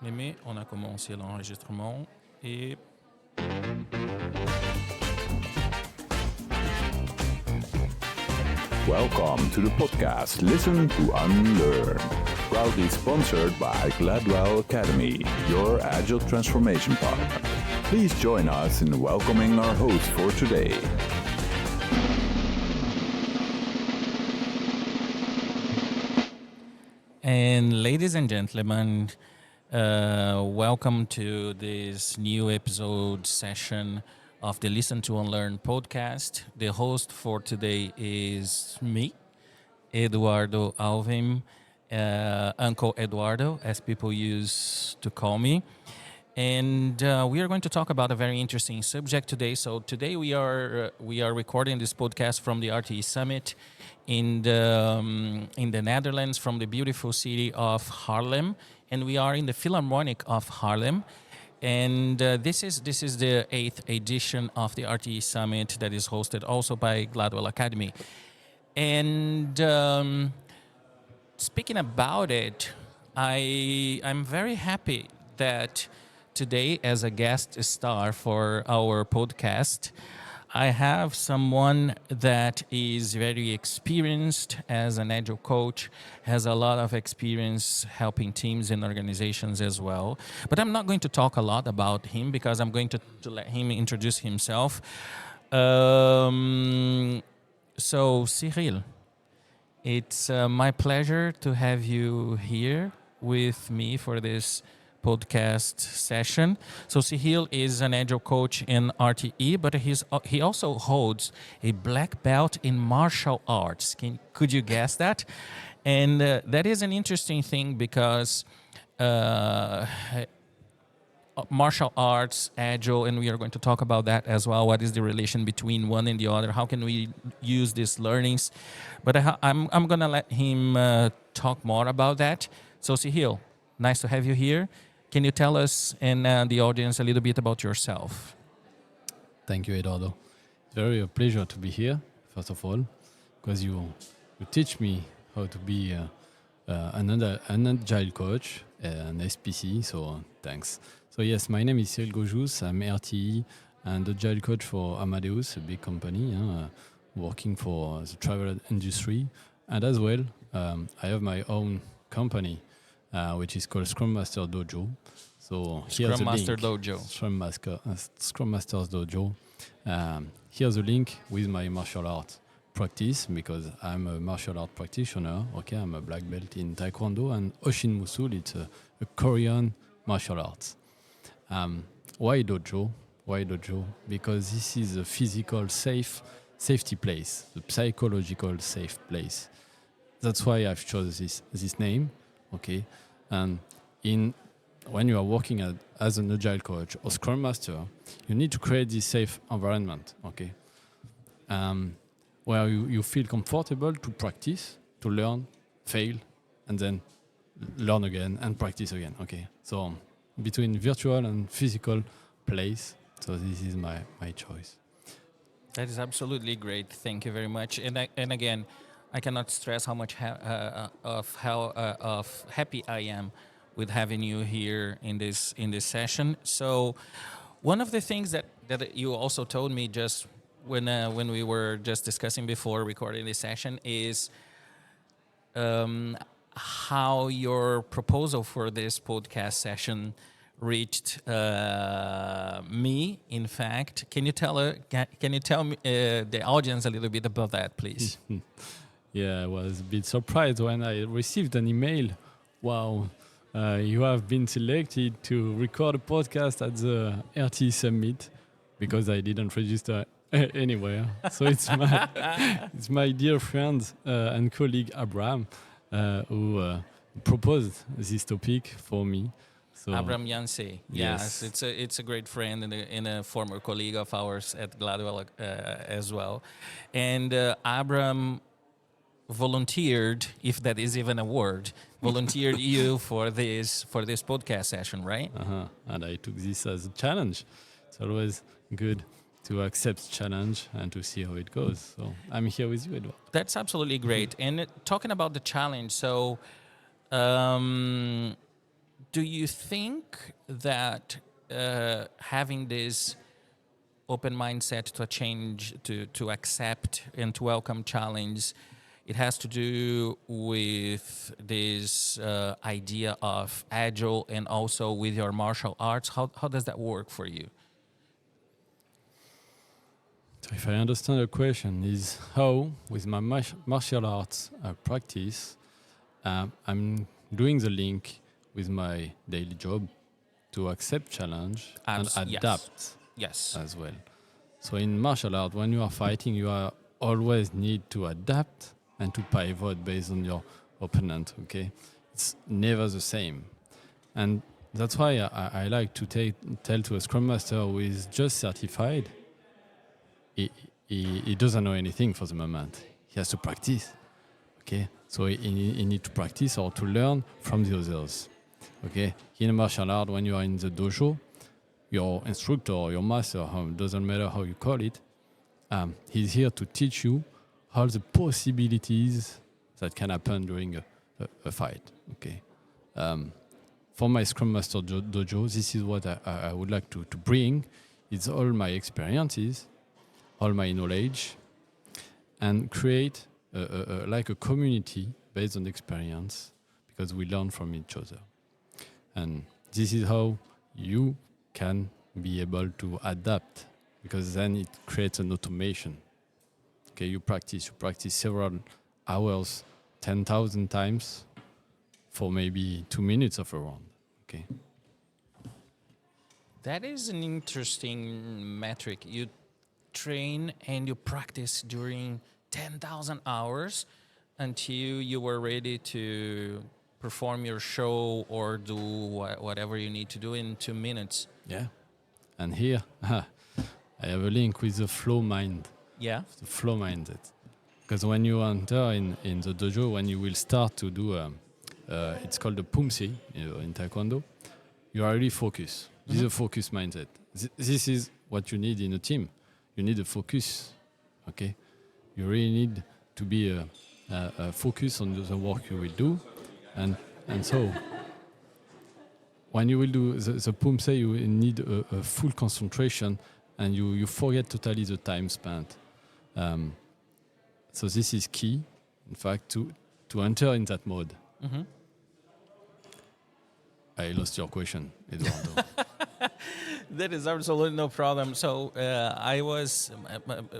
Mémé, on a commencé l'enregistrement et Welcome to the podcast Listen to Unlearn. Proudly sponsored by Gladwell Academy, your agile transformation partner. Please join us in welcoming our host for today. And ladies and gentlemen, welcome to this new episode session of the Listen to Unlearn podcast. The host for today is me, Eduardo Alvim, Uncle Eduardo, as people used to call me. And we are going to talk about a very interesting subject today. So today we are recording this podcast from the RTE Summit in the Netherlands, from the beautiful city of Haarlem, and we are in the Philharmonic of Haarlem. And this is the 8th edition of the RTE Summit that is hosted also by Gladwell Academy. And speaking about it, I'm very happy that today, as a guest star for our podcast, I have someone that is very experienced as an agile coach, has a lot of experience helping teams and organizations as well. But I'm not going to talk a lot about him because I'm going to let him introduce himself. So, Cyril, it's my pleasure to have you here with me for this podcast session. So Cyril is an agile coach in RTE, but he also holds a black belt in martial arts. Could you guess that? And that is an interesting thing because martial arts, agile, and we are going to talk about that as well. What is the relation between one and the other? How can we use these learnings? But I'm going to let him talk more about that. So Cyril, nice to have you here. Can you tell us and the audience a little bit about yourself? Thank you, Eduardo. It's very a pleasure to be here, first of all, because you teach me how to be an agile coach, an SPC, so thanks. So yes, my name is Cyril Gojous. I'm RTE and agile coach for Amadeus, a big company, working for the travel industry. And as well, I have my own company, which is called Scrum Master Dojo. So here's Scrum Master link. Dojo. Scrum Masters Dojo. Here's a link with my martial art practice because I'm a martial art practitioner. Okay, I'm a black belt in Taekwondo and Oshin Musul. It's a Korean martial arts. Why dojo? Why dojo? Because this is a physical safety place, a psychological safe place. That's why I've chosen this name. Okay, and when you are working as an agile coach or scrum master, you need to create this safe environment. Okay, where you feel comfortable to practice, to learn, fail, and then learn again and practice again. Okay, so between virtual and physical place. So this is my choice. That is absolutely great. Thank you very much. And again, I cannot stress how much of happy I am with having you here in this session. So, one of the things that you also told me just when we were just discussing before recording this session is how your proposal for this podcast session reached me. In fact, can you tell me the audience a little bit about that, please? Yeah, I was a bit surprised when I received an email. Wow, you have been selected to record a podcast at the RT Summit because I didn't register anywhere. So it's my dear friend and colleague Abraham who proposed this topic for me. So, Abram Yancey, yes, it's a great friend and a former colleague of ours at Gladwell as well, and Abram volunteered, if that is even a word, volunteered you for this podcast session, right? And I took this as a challenge. It's always good to accept challenge and to see how it goes. So I'm here with you, Eduardo. That's absolutely great. And talking about the challenge, so do you think that having this open mindset to change, to accept and to welcome challenge, it has to do with this idea of agile and also with your martial arts? How does that work for you? So if I understand the question, is how with my martial arts practice, I'm doing the link with my daily job to accept challenge and adapt Yes. as well. So in martial art, when you are fighting, you are always need to adapt and to pivot based on your opponent. Okay, it's never the same, and that's why I like to tell to a scrum master who is just certified. He doesn't know anything for the moment. He has to practice. Okay, so he need to practice or to learn from the others. Okay, in martial art, when you are in the dojo, your instructor or your master, doesn't matter how you call it, he's here to teach you all the possibilities that can happen during a fight. Okay, for my Scrum Master Dojo, this is what I would like to bring. It's all my experiences, all my knowledge, and create like a community based on experience, because we learn from each other. And this is how you can be able to adapt, because then it creates an automation. Okay, you practice several hours, 10,000 times for maybe 2 minutes of a round. Okay. That is an interesting metric. You train and you practice during 10,000 hours until you were ready to perform your show or do whatever you need to do in 2 minutes. Yeah. And here, I have a link with the flow mind. Yeah. The flow mindset. Because when you enter in the dojo, when you will start to do, it's called the pumse in Taekwondo, you are really focused. This is a focus mindset. This is what you need in a team. You need a focus, okay? You really need to be focused on the work you will do. And so, when you will do the pumse, you will need a full concentration, and you forget totally the time spent. So this is key, in fact, to enter in that mode. Mm-hmm. I lost your question, Eduardo. That is absolutely no problem. So I was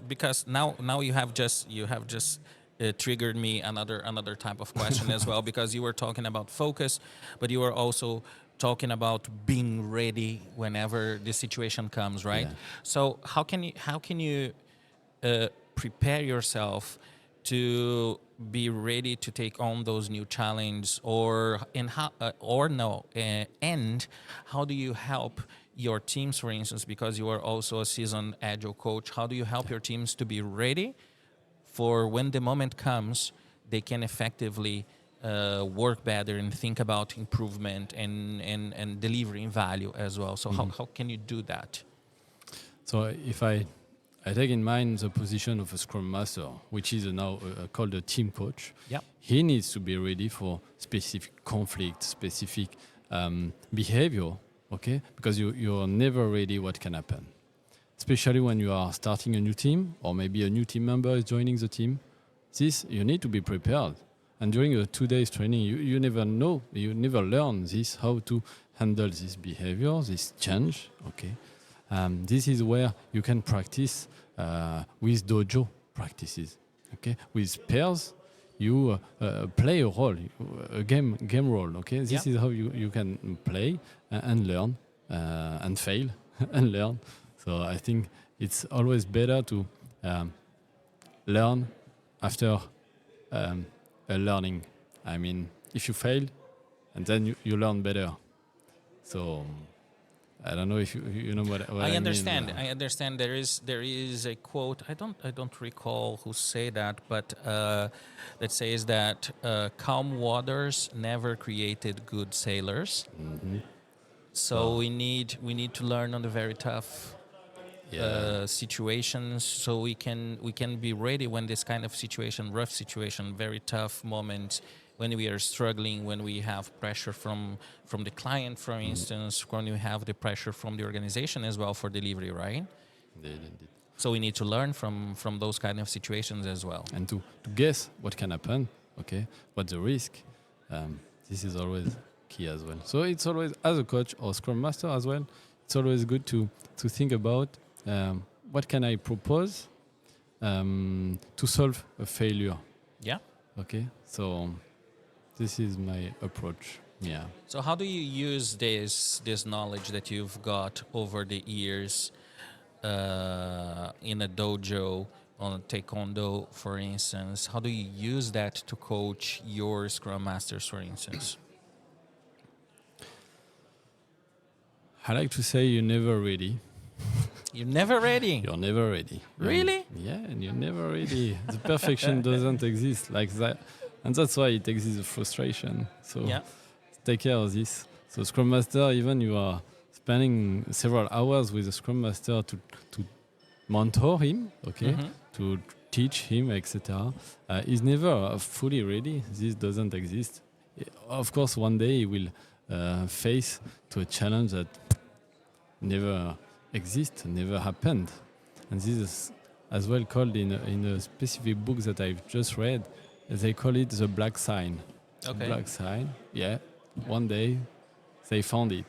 because now you have just triggered me another type of question as well, because you were talking about focus, but you were also talking about being ready whenever the situation comes, right? Yeah. So how can you prepare yourself to be ready to take on those new challenges, and how do you help your teams, for instance, because you are also a seasoned agile coach? How do you help your teams to be ready for when the moment comes, they can effectively work better and think about improvement and delivering value as well? So how can you do that? So if I take in mind the position of a Scrum Master, which is now called a team coach. Yeah. He needs to be ready for specific conflict, specific behavior, okay? Because you are never ready what can happen. Especially when you are starting a new team, or maybe a new team member is joining the team. You need to be prepared. And during a 2 days training, you never know, you never learn how to handle this behavior, this change, okay? This is where you can practice with dojo practices. Okay, with pairs, you play a role, a game role. Okay, this is how you can play and learn and fail and learn. So I think it's always better to learn after a learning. I mean, if you fail, and then you learn better. So. I don't know if you know what I understand. mean. I understand. There is a quote. I don't recall who say that, but that says that calm waters never created good sailors. Mm-hmm. So we need to learn on the very tough situations, so we can be ready when this kind of situation, rough situation, very tough moment when we are struggling, when we have pressure from the client, for instance, when we have the pressure from the organization as well for delivery, right? Indeed. So we need to learn from those kind of situations as well. And to guess what can happen, okay, what's the risk, this is always key as well. So it's always, as a coach or scrum master as well, it's always good to think about what can I propose to solve a failure. Yeah. Okay, so this is my approach. Yeah. So how do you use this knowledge that you've got over the years in a dojo, on a taekwondo, for instance? How do you use that to coach your scrum masters, for instance? I like to say you're never ready. You're never ready. You're never ready. Really? Yeah, and you're never ready. The perfection doesn't exist like that. And that's why it exists, frustration. So Yeah. take care of this. So Scrum Master, even you are spending several hours with a Scrum Master to mentor him, okay, to teach him, etc. He's never fully ready. This doesn't exist. Of course, one day he will face to a challenge that never exists, never happened. And this is as well called in a specific book that I've just read. They call it the black sign. Okay. Black sign. Yeah. One day they found it.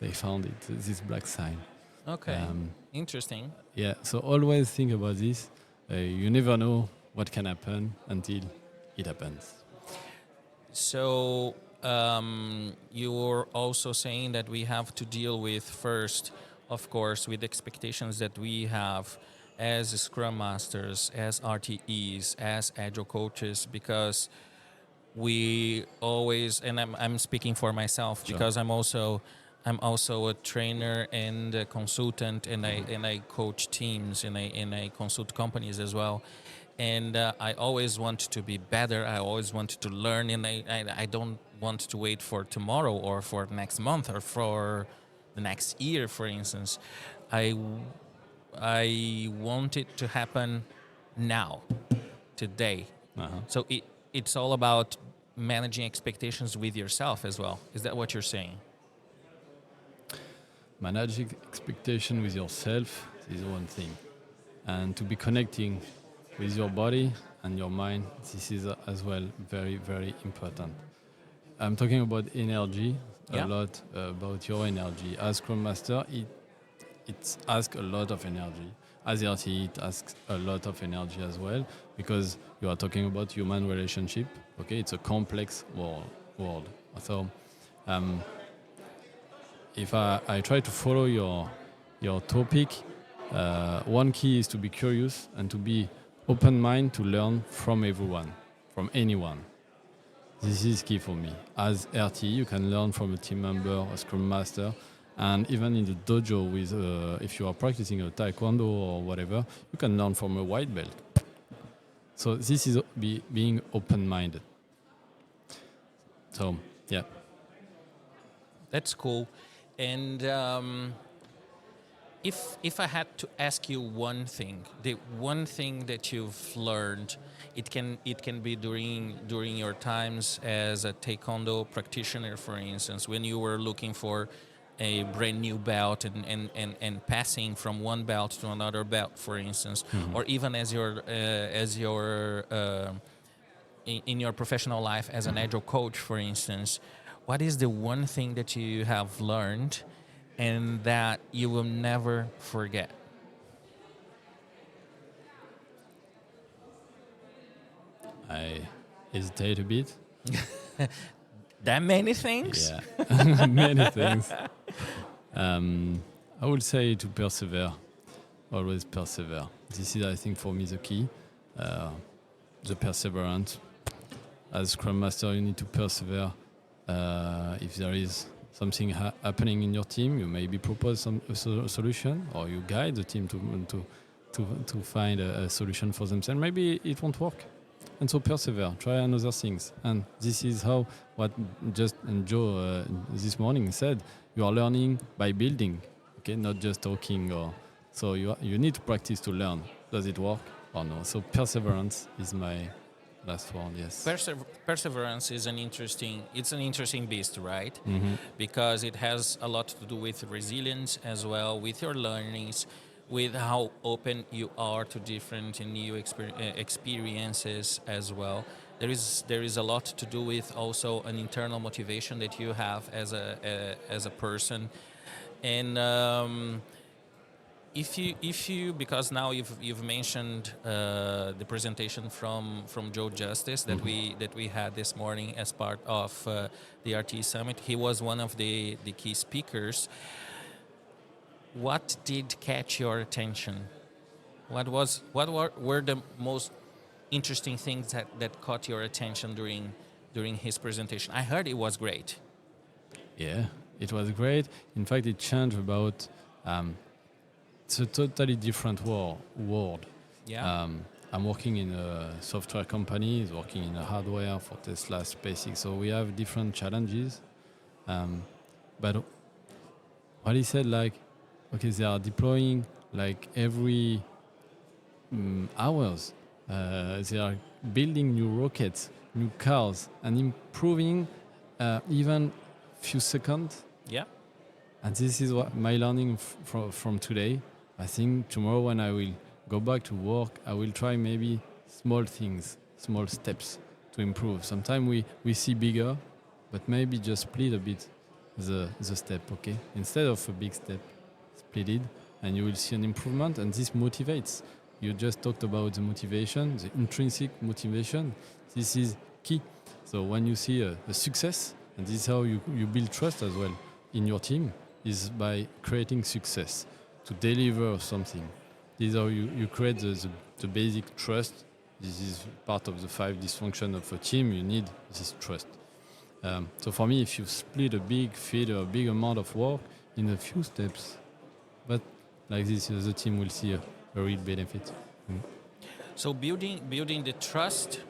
This black sign. Okay. Interesting. Yeah. So always think about this. You never know what can happen until it happens. So you were also saying that we have to deal with first, of course, with expectations that we have as Scrum Masters, as RTEs, as Agile coaches, because we always, and I'm speaking for myself, Sure. because I'm also a trainer and a consultant, and I coach teams and I consult companies as well. And I always want to be better. I always want to learn, and I don't want to wait for tomorrow or for next month or for the next year, for instance. I want it to happen now, today. So it's all about managing expectations with yourself as well. Is that what you're saying? Managing expectation with yourself is one thing. And to be connecting with your body and your mind, this is as well very, very important. I'm talking about energy, Yeah. a lot about your energy. As Scrum Master, it asks a lot of energy. As RT, it asks a lot of energy as well, because you are talking about human relationship. Okay, it's a complex world. So, if I try to follow your topic, one key is to be curious and to be open mind to learn from everyone, from anyone. This is key for me. As RT, you can learn from a team member, a scrum master, and even in the dojo, with if you are practicing a taekwondo or whatever, you can learn from a white belt. So this is being open-minded. So, yeah. That's cool. And if I had to ask you one thing, the one thing that you've learned, it can be during your times as a taekwondo practitioner, for instance, when you were looking for a brand new belt and passing from one belt to another belt, for instance, or even as your in your professional life as an agile coach, for instance. What is the one thing that you have learned and that you will never forget? I hesitate a bit. That many things? Yeah, many things. I would say to persevere, always persevere. This is, I think, for me the key, the perseverance. As Scrum Master, you need to persevere. If there is something happening in your team, you maybe propose a solution, or you guide the team to find a solution for themselves. Maybe it won't work. And so persevere, try another things. And this is how what just Joe this morning said, you are learning by building, okay, not just talking. So you need to practice to learn. Does it work or no? So perseverance is my Last word, yes. Perseverance is it's an interesting beast, right? Mm-hmm. Because it has a lot to do with resilience as well, with your learnings, with how open you are to different and new experiences as well. There is a lot to do with also an internal motivation that you have as a person, and if you because now you've mentioned the presentation from Joe Justice that we had this morning as part of the RT Summit. He was one of the key speakers. What did catch your attention? What were the most interesting things that caught your attention during his presentation? I heard it was great. Yeah, it was great. In fact, it changed about. It's a totally different world. Yeah. I'm working in a software company. He's working in a hardware for Tesla, SpaceX. So we have different challenges. But what he said, like, okay, they are deploying like every hours. They are building new rockets, new cars, and improving even few seconds. Yeah. And this is what my learning from today. I think tomorrow when I will go back to work, I will try maybe small things, small steps to improve. Sometimes we see bigger, but maybe just split a bit the step, okay? Instead of a big step, split it, and you will see an improvement, and this motivates. You just talked about the motivation, the intrinsic motivation. This is key. So when you see a success, and this is how you build trust as well in your team, is by creating success to deliver something. This is how you create the basic trust. This is part of the 5 dysfunction of a team. You need this trust. So for me, if you split a big amount of work in a few steps, but like this, the team will see a real benefit. So building the trust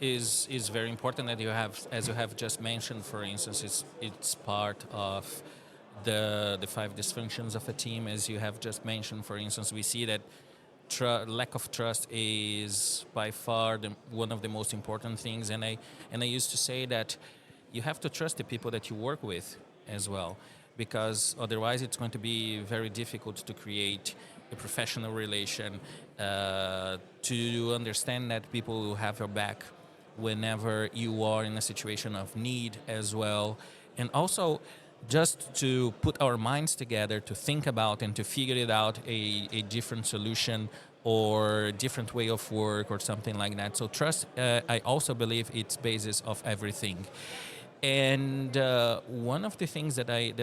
is very important. That you have, as you have just mentioned, for instance, it's part of the 5 dysfunctions of a team. As you have just mentioned, for instance, we see that lack of trust is by far one of the most important things. And I used to say that you have to trust the people that you work with as well, because otherwise it's going to be very difficult to create a professional relation, to understand that people will have your back whenever you are in a situation of need as well, and also just to put our minds together to think about and to figure it out a different solution or different way of work or something like that. So trust, I also believe it's basis of everything. And one of the things that I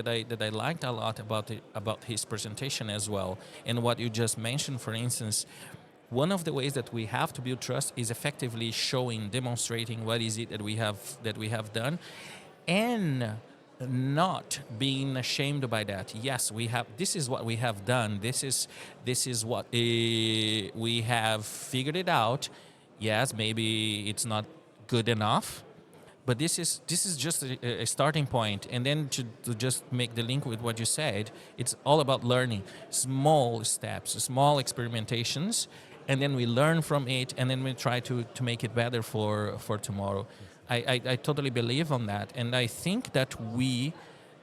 liked a lot about his presentation as well, and what you just mentioned, for instance, one of the ways that we have to build trust is effectively demonstrating what is it that we have done, and not being ashamed by that. Yes, we have. This is what we have done. This is what we have figured it out. Yes, maybe it's not good enough, but this is just a starting point. And then to just make the link with what you said, it's all about learning, small steps, small experimentations, and then we learn from it, and then we try to make it better for tomorrow. I totally believe on that, and I think that we,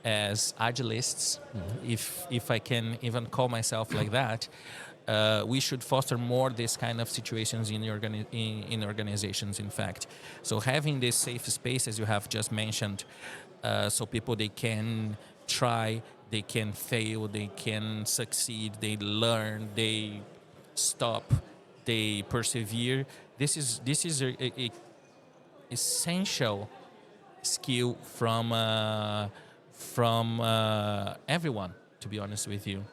as agilists, if I can even call myself like that, we should foster more this kind of situations in organizations. In fact, so having this safe space, as you have just mentioned, so people, they can try, they can fail, they can succeed, they learn, they stop, they persevere. This is a essential skill from everyone, to be honest with you,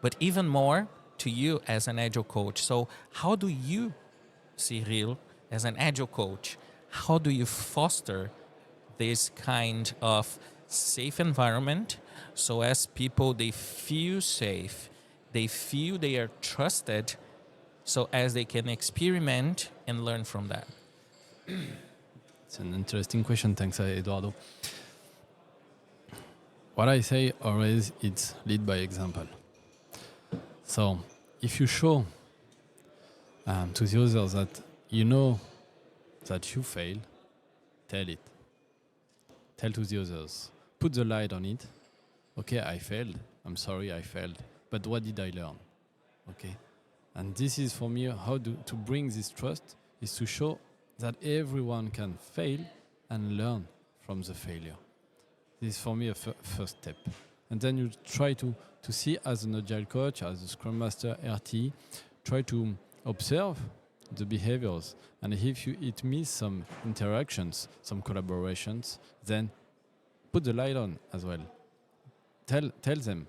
but even more to you as an agile coach. So how do you, Cyril, as an agile coach, how do you foster this kind of safe environment so as people, they feel safe, they feel they are trusted, so as they can experiment and learn from that? It's an interesting question. Thanks, Eduardo. What I say always, it's lead by example. So if you show to the others that you know that you fail, tell it. Tell to the others. Put the light on it. Okay, I failed. I'm sorry I failed. But what did I learn? Okay. And this is for me how to bring this trust is to show that everyone can fail and learn from the failure. This is for me a first step. And then you try to see as an agile coach, as a scrum master, RT, try to observe the behaviors. And if it miss some interactions, some collaborations, then put the light on as well. Tell them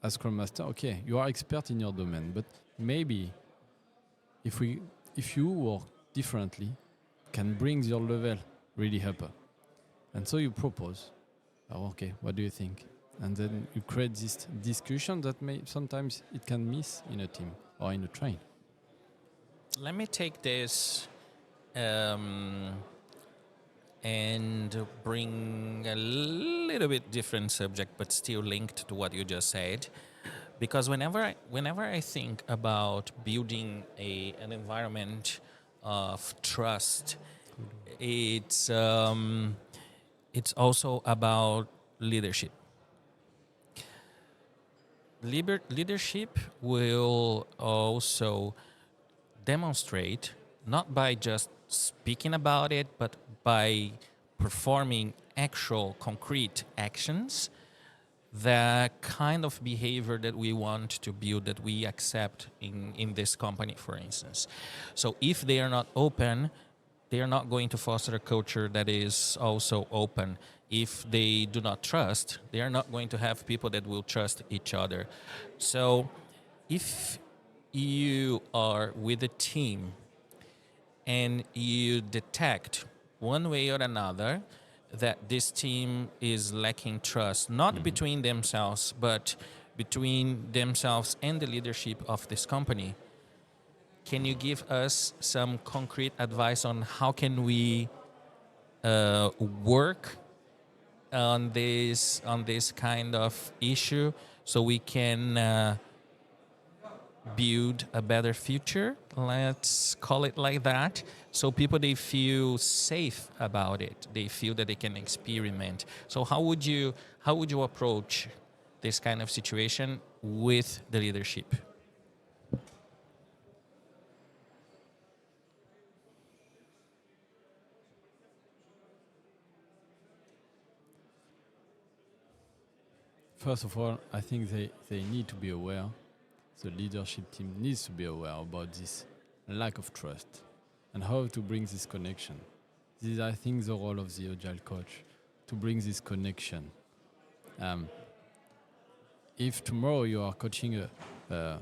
as scrum master, okay, you are expert in your domain, but maybe if you work differently, can bring your level really up. And so you propose, okay, what do you think? And then you create this discussion that sometimes it can miss in a team or in a train. Let me take this and bring a little bit different subject, but still linked to what you just said. Because whenever I think about building an environment of trust, it's also about leadership. Leadership will also demonstrate, not by just speaking about it, but by performing actual concrete actions, the kind of behavior that we want to build, that we accept in this company, for instance. So if they are not open, they are not going to foster a culture that is also open. If they do not trust, they are not going to have people that will trust each other. So if you are with a team and you detect one way or another that this team is lacking trust, not between themselves, but between themselves and the leadership of this company, can you give us some concrete advice on how can we work on this kind of issue so we can build a better future, let's call it like that, so people, they feel safe about it, they feel that they can experiment. So how would you approach this kind of situation with the leadership? First of all, I think they need to be aware, the leadership team needs to be aware about this lack of trust and how to bring this connection. This is, I think, the role of the agile coach, to bring this connection. If tomorrow you are coaching a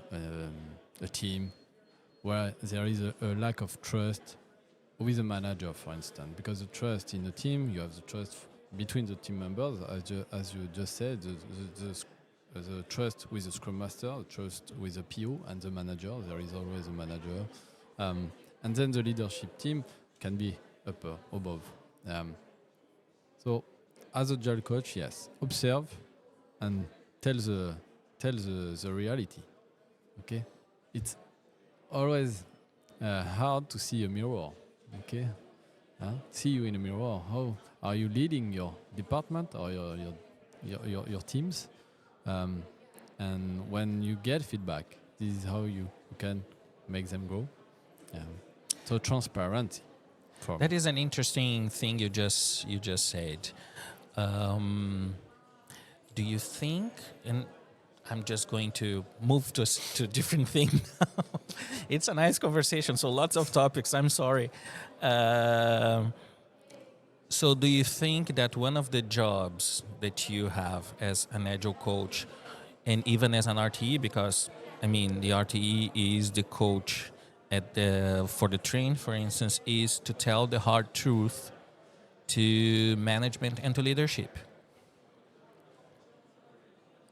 team where there is a lack of trust with a manager, for instance, because the trust in the team, you have the trust between the team members, as you just said, the trust with the scrum master, the trust with the PO and the manager. There is always a manager. And then the leadership team can be above. So as a agile coach, yes, observe and tell the reality. Okay? It's always hard to see a mirror. Okay? See you in a mirror. How are you leading your department or your teams? And when you get feedback, this is how you can make them grow. So transparency. That is an interesting thing you just said. Do you think, and I'm just going to move to a different thing now. It's a nice conversation, so lots of topics. I'm sorry. So do you think that one of the jobs that you have as an agile coach, and even as an RTE, because I mean the RTE is the coach for the train, for instance, is to tell the hard truth to management and to leadership?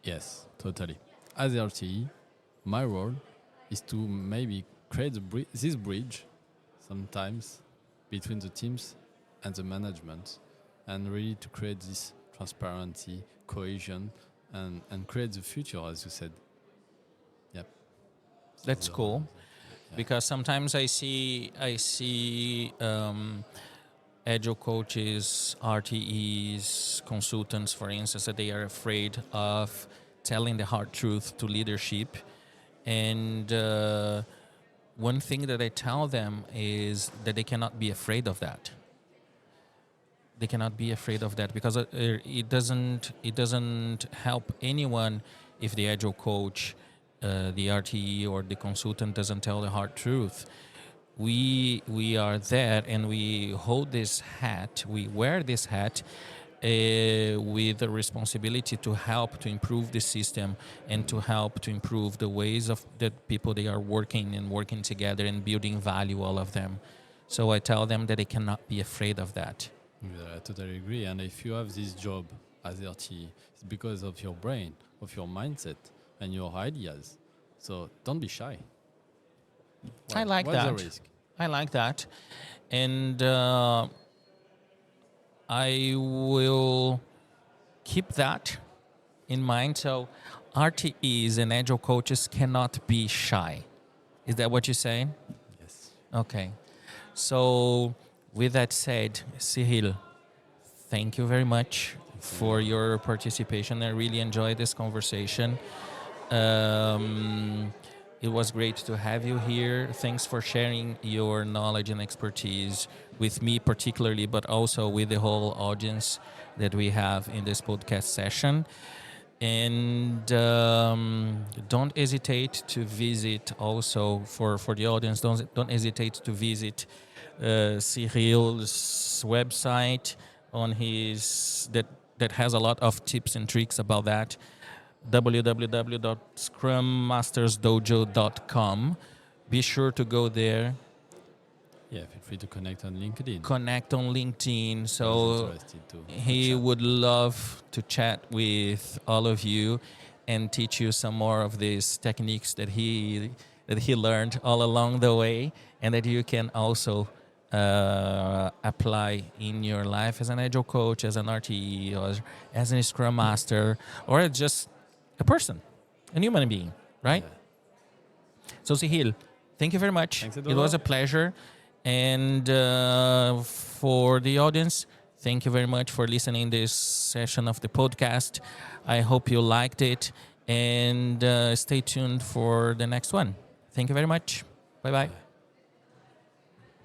Yes, totally. As RTE, my role is to maybe create this bridge sometimes between the teams and the management, and really to create this transparency, cohesion, and create the future, as you said. Yep. That's cool. because sometimes I see agile coaches, RTEs, consultants, for instance, that they are afraid of telling the hard truth to leadership. And one thing that I tell them is that they cannot be afraid of that. They cannot be afraid of that because it doesn't help anyone if the agile coach, the RTE or the consultant doesn't tell the hard truth. We are there and we hold this hat. We wear this hat with the responsibility to help to improve the system and to help to improve the ways of the people they are working together and building value, all of them. So I tell them that they cannot be afraid of that. Yeah, I totally agree. And if you have this job as RT, it's because of your brain, of your mindset, and your ideas. So don't be shy. I like what's that. the risk? I like that. And I will keep that in mind. So RTEs and agile coaches cannot be shy. Is that what you're saying? Yes. Okay. So with that said, Cyril, thank you very much for your participation. I really enjoyed this conversation. It was great to have you here. Thanks for sharing your knowledge and expertise with me particularly, but also with the whole audience that we have in this podcast session. And don't hesitate to visit also for the audience, don't hesitate to visit Cyril's website on his that has a lot of tips and tricks about that. www.scrummastersdojo.com. Be sure to go there. Yeah, feel free to connect on LinkedIn. Connect on LinkedIn. He's So interested to he chat. would love to chat with all of you and teach you some more of these techniques that he learned all along the way, and that you can also apply in your life as an agile coach, as an RTE, or as a Scrum Master, or just a person, a human being, right? Yeah. So, Sihil, thank you very much. Thanks, It Eduardo. was a pleasure. And for the audience, thank you very much for listening this session of the podcast. I hope you liked it, and stay tuned for the next one. Thank you very much. Bye-bye. Bye.